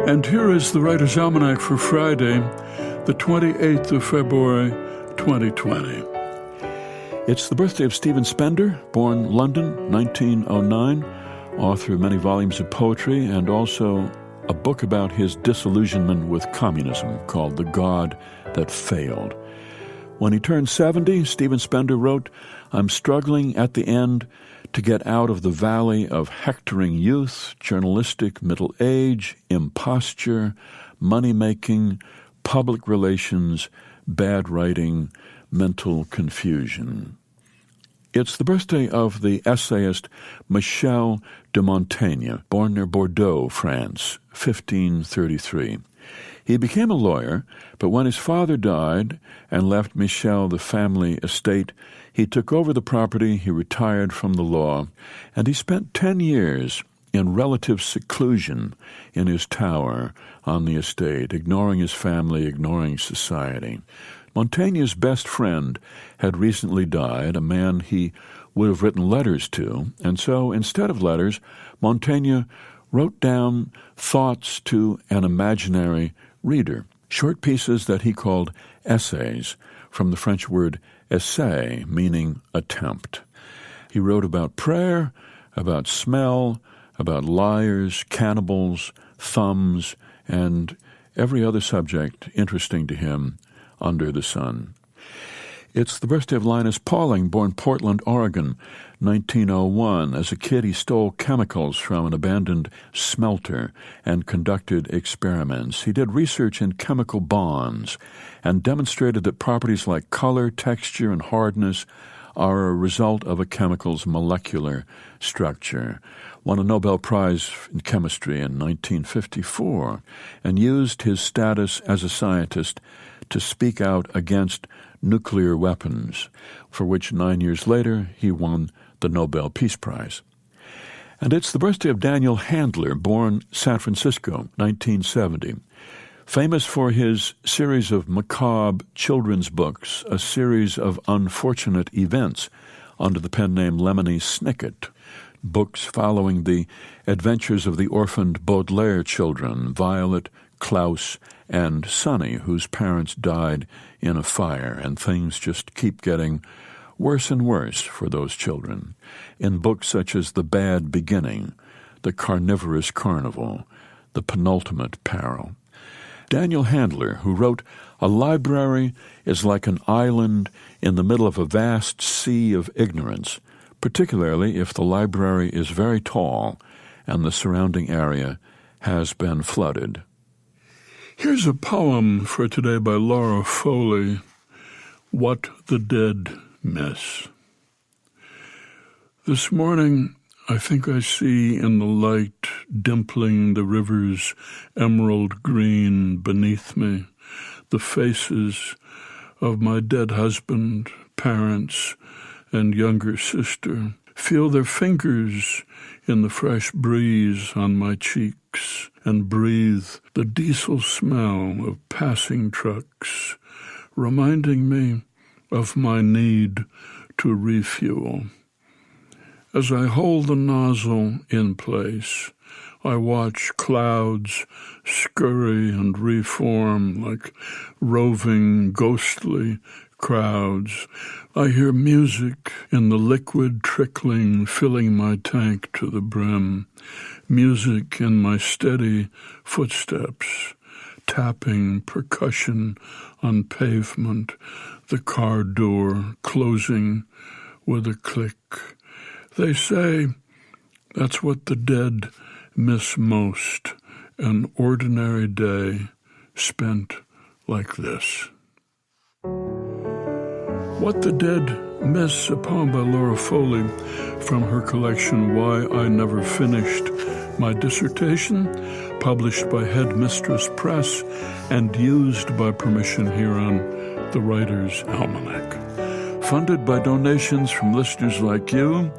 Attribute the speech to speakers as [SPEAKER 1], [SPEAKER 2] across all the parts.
[SPEAKER 1] And here is the Writer's Almanac for Friday, the 28th of February, 2020. It's the birthday of Stephen Spender, born London, 1909, author of many volumes of poetry and also a book about his disillusionment with communism called The God That Failed. When he turned 70, Stephen Spender wrote, "I'm struggling at the end to get out of the valley of hectoring youth, journalistic middle age, imposture, money-making, public relations, bad writing, mental confusion." It's the birthday of the essayist Michel de Montaigne, born near Bordeaux, France, 1533. He became a lawyer, but when his father died and left Michel the family estate, he took over the property, he retired from the law, and he spent 10 years in relative seclusion in his tower on the estate, ignoring his family, ignoring society. Montaigne's best friend had recently died, a man he would have written letters to, and so instead of letters, Montaigne wrote down thoughts to an imaginary reader, short pieces that he called essays, from the French word essai, meaning attempt. He wrote about prayer, about smell, about liars, cannibals, thumbs, and every other subject interesting to him under the sun. It's the birthday of Linus Pauling, born Portland, Oregon, 1901. As a kid, he stole chemicals from an abandoned smelter and conducted experiments. He did research in chemical bonds and demonstrated that properties like color, texture, and hardness are a result of a chemical's molecular structure. Won a Nobel Prize in chemistry in 1954 and used his status as a scientist to speak out against nuclear weapons, for which 9 years later he won the Nobel Peace Prize. And it's the birthday of Daniel Handler, born San Francisco, 1970. Famous for his series of macabre children's books, a series of unfortunate events under the pen name Lemony Snicket, books following the adventures of the orphaned Baudelaire children, Violet, Klaus, and Sonny, whose parents died in a fire, and things just keep getting worse and worse for those children. In books such as The Bad Beginning, The Carnivorous Carnival, The Penultimate Peril. Daniel Handler, who wrote, "A library is like an island in the middle of a vast sea of ignorance, particularly if the library is very tall and the surrounding area has been flooded." Here's a poem for today by Laura Foley, "What the Dead Miss." This morning, I think I see in the light dimpling the river's emerald green beneath me the faces of my dead husband, parents, and younger sister. Feel their fingers in the fresh breeze on my cheeks and breathe the diesel smell of passing trucks, reminding me of my need to refuel. As I hold the nozzle in place, I watch clouds scurry and reform like roving, ghostly crowds. I hear music in the liquid trickling, filling my tank to the brim. Music in my steady footsteps, tapping percussion on pavement, the car door closing with a click. They say that's what the dead miss most, an ordinary day spent like this. What the Dead Miss, a poem by Laura Foley from her collection Why I Never Finished My Dissertation, published by Headmistress Press and used by permission here on the Writer's Almanac. Funded by donations from listeners like you,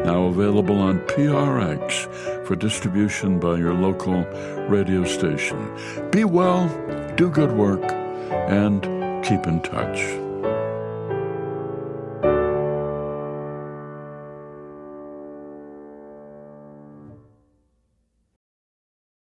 [SPEAKER 1] now available on PRX for distribution by your local radio station. Be well, do good work, and keep in touch.